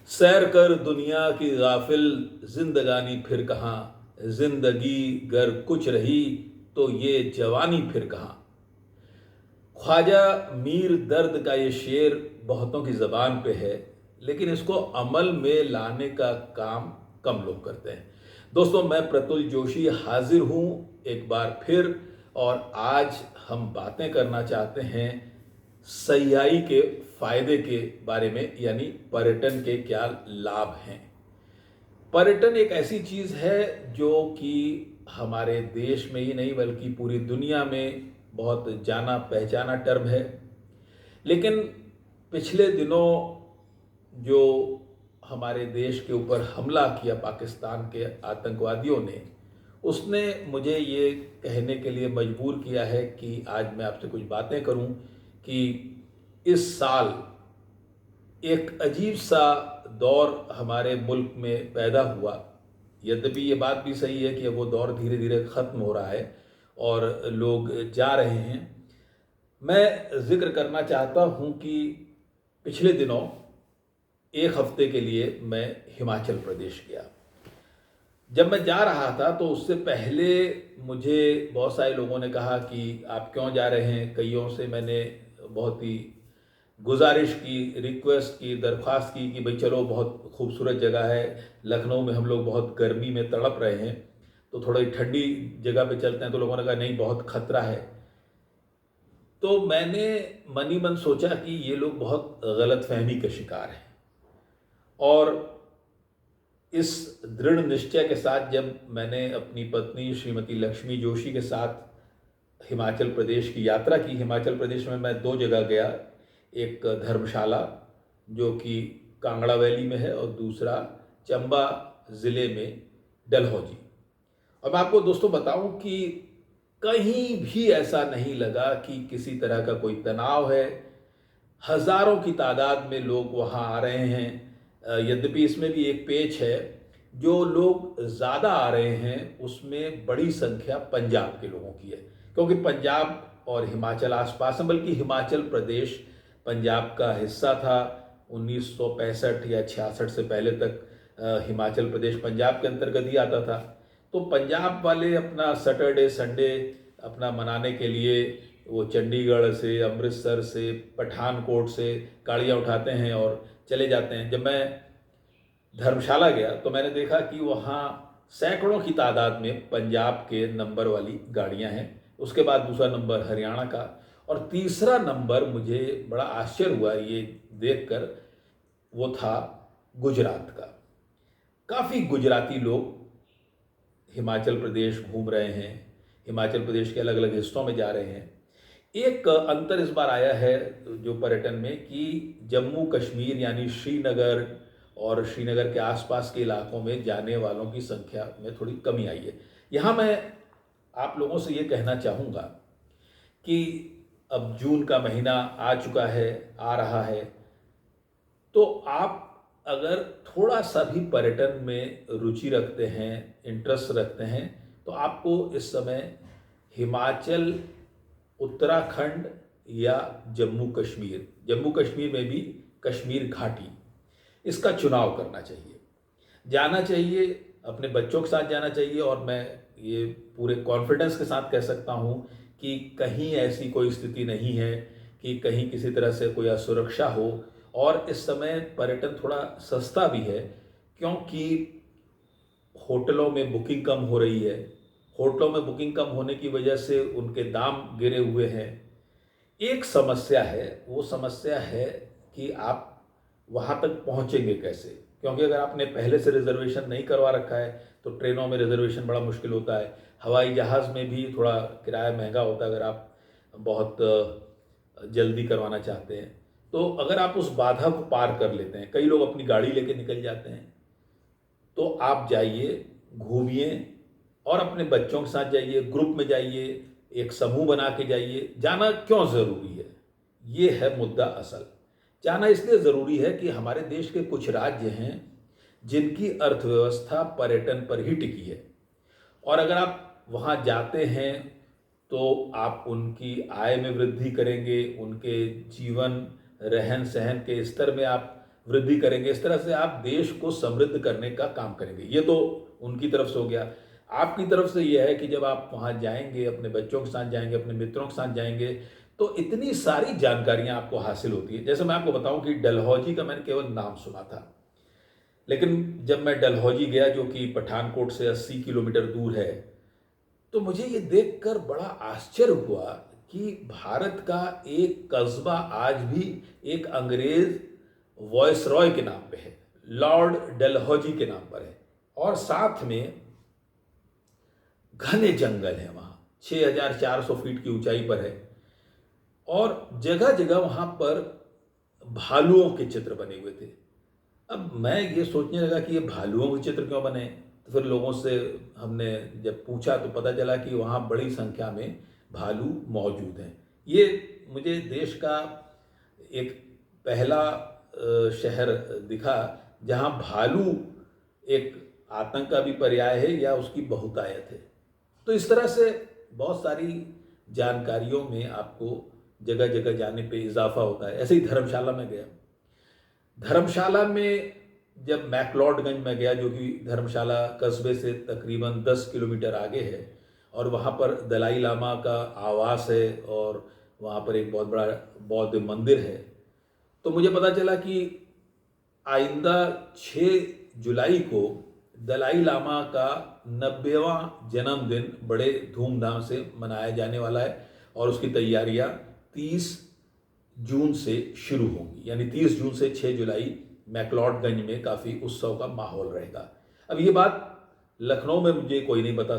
सैर कर दुनिया की गाफिल जिंदगानी फिर कहाँ। जिंदगी गर कुछ रही तो ये जवानी फिर कहाँ। ख्वाजा मीर दर्द का ये शेर बहुतों की ज़बान पे है, लेकिन इसको अमल में लाने का काम कम लोग करते हैं। दोस्तों, मैं प्रतुल जोशी हाजिर हूँ एक बार फिर, और आज हम बातें करना चाहते हैं सयाही के फायदे के बारे में, यानी पर्यटन के क्या लाभ हैं। पर्यटन एक ऐसी चीज़ है जो कि हमारे देश में ही नहीं बल्कि पूरी दुनिया में बहुत जाना पहचाना टर्म है। लेकिन पिछले दिनों जो हमारे देश के ऊपर हमला किया पाकिस्तान के आतंकवादियों ने, उसने मुझे ये कहने के लिए मजबूर किया है कि आज मैं आपसे कुछ बातें करूं कि इस साल एक अजीब सा दौर हमारे मुल्क में पैदा हुआ। यद्यपि ये बात भी सही है कि वो दौर धीरे धीरे ख़त्म हो रहा है और लोग जा रहे हैं। मैं जिक्र करना चाहता हूँ कि पिछले दिनों एक हफ्ते के लिए मैं हिमाचल प्रदेश गया। जब मैं जा रहा था तो उससे पहले मुझे बहुत सारे लोगों ने कहा कि आप क्यों जा रहे हैं। कईयों से मैंने बहुत ही गुजारिश की, रिक्वेस्ट की, दरख्वास्त की कि भाई चलो, बहुत खूबसूरत जगह है। लखनऊ में हम लोग बहुत गर्मी में तड़प रहे हैं, तो थोड़ी ठंडी जगह पे चलते हैं। तो लोगों ने कहा नहीं, बहुत खतरा है। तो मैंने मन ही मन सोचा कि ये लोग बहुत गलत फहमी के शिकार हैं, और इस दृढ़ निश्चय के साथ जब मैंने अपनी पत्नी श्रीमती लक्ष्मी जोशी के साथ हिमाचल प्रदेश की यात्रा की। हिमाचल प्रदेश में मैं दो जगह गया, एक धर्मशाला जो कि कांगड़ा वैली में है, और दूसरा चंबा ज़िले में डलहौजी। और मैं आपको दोस्तों बताऊं कि कहीं भी ऐसा नहीं लगा कि किसी तरह का कोई तनाव है। हज़ारों की तादाद में लोग वहाँ आ रहे हैं। यद्यपि इसमें भी एक पेच है, जो लोग ज़्यादा आ रहे हैं उसमें बड़ी संख्या पंजाब के लोगों की है, क्योंकि पंजाब और हिमाचल आसपास हैं। बल्कि हिमाचल प्रदेश पंजाब का हिस्सा था। 1965 या 66 से पहले तक हिमाचल प्रदेश पंजाब के अंतर्गत ही आता था। तो पंजाब वाले अपना सैटरडे संडे अपना मनाने के लिए वो चंडीगढ़ से, अमृतसर से, पठानकोट से गाड़ियाँ उठाते हैं और चले जाते हैं। जब मैं धर्मशाला गया तो मैंने देखा कि वहाँ सैकड़ों की तादाद में पंजाब के नंबर वाली गाड़ियाँ हैं। उसके बाद दूसरा नंबर हरियाणा का, और तीसरा नंबर मुझे बड़ा आश्चर्य हुआ ये देखकर, वो था गुजरात का। काफ़ी गुजराती लोग हिमाचल प्रदेश घूम रहे हैं, हिमाचल प्रदेश के अलग अलग हिस्सों में जा रहे हैं। एक अंतर इस बार आया है जो पर्यटन में, कि जम्मू कश्मीर यानी श्रीनगर और श्रीनगर के आसपास के इलाकों में जाने वालों की संख्या में थोड़ी कमी आई है। यहाँ मैं आप लोगों से ये कहना चाहूँगा कि अब जून का महीना आ चुका है, आ रहा है, तो आप अगर थोड़ा सा भी पर्यटन में रुचि रखते हैं, इंटरेस्ट रखते हैं, तो आपको इस समय हिमाचल, उत्तराखंड या जम्मू कश्मीर में भी कश्मीर घाटी, इसका चुनाव करना चाहिए। जाना चाहिए, अपने बच्चों के साथ जाना चाहिए। और मैं ये पूरे कॉन्फिडेंस के साथ कह सकता हूँ कि कहीं ऐसी कोई स्थिति नहीं है कि कहीं किसी तरह से कोई असुरक्षा हो। और इस समय पर्यटन थोड़ा सस्ता भी है, क्योंकि होटलों में बुकिंग कम हो रही है। होटलों में बुकिंग कम होने की वजह से उनके दाम गिरे हुए हैं। एक समस्या है, वो समस्या है कि आप वहाँ तक पहुँचेंगे कैसे, क्योंकि अगर आपने पहले से रिजर्वेशन नहीं करवा रखा है तो ट्रेनों में रिजर्वेशन बड़ा मुश्किल होता है। हवाई जहाज़ में भी थोड़ा किराया महंगा होता है अगर आप बहुत जल्दी करवाना चाहते हैं। तो अगर आप उस बाधा को पार कर लेते हैं, कई लोग अपनी गाड़ी लेके निकल जाते हैं, तो आप जाइए, घूमिए, और अपने बच्चों के साथ जाइए, ग्रुप में जाइए, एक समूह बना के जाइए। जाना क्यों ज़रूरी है, ये है मुद्दा असल। जाना इसलिए ज़रूरी है कि हमारे देश के कुछ राज्य हैं जिनकी अर्थव्यवस्था पर्यटन पर ही टिकी है, और अगर आप वहाँ जाते हैं तो आप उनकी आय में वृद्धि करेंगे, उनके जीवन रहन सहन के स्तर में आप वृद्धि करेंगे, इस तरह से आप देश को समृद्ध करने का काम करेंगे। ये तो उनकी तरफ से हो गया। आपकी तरफ से यह है कि जब आप वहाँ जाएंगे, अपने बच्चों के साथ जाएंगे, अपने मित्रों के साथ जाएंगे, तो इतनी सारी जानकारियाँ आपको हासिल होती है। जैसे मैं आपको बताऊं कि डलहौजी का मैंने केवल नाम सुना था, लेकिन जब मैं डलहौजी गया, जो कि पठानकोट से 80 किलोमीटर दूर है, तो मुझे ये देखकर बड़ा आश्चर्य हुआ कि भारत का एक कस्बा आज भी एक अंग्रेज वॉयसरॉय के नाम पे है, लॉर्ड डलहौजी के नाम पर है, और साथ में घने जंगल है वहाँ, 6400 फीट की ऊंचाई पर है, और जगह जगह वहाँ पर भालुओं के चित्र बने हुए थे। अब मैं ये सोचने लगा कि ये भालुओं के चित्र क्यों बने, तो फिर लोगों से हमने जब पूछा तो पता चला कि वहाँ बड़ी संख्या में भालू मौजूद हैं। ये मुझे देश का एक पहला शहर दिखा जहाँ भालू एक आतंक का भी पर्याय है या उसकी बहुतायत है। तो इस तरह से बहुत सारी जानकारियों में आपको जगह जगह जाने पे इजाफा होता है। ऐसे ही धर्मशाला में गया। धर्मशाला में जब मैक्लोडगंज में गया, जो कि धर्मशाला कस्बे से तकरीबन 10 किलोमीटर आगे है, और वहाँ पर दलाई लामा का आवास है और वहाँ पर एक बहुत बड़ा बौद्ध मंदिर है, तो मुझे पता चला कि आइंदा 6 जुलाई को दलाई लामा का 90वां जन्मदिन बड़े धूमधाम से मनाया जाने वाला है, और उसकी तैयारियां 30 जून से शुरू होंगी। यानी 30 जून से 6 जुलाई मैक्लोडगंज में काफ़ी उत्सव का माहौल रहेगा। अब ये बात लखनऊ में मुझे कोई नहीं बता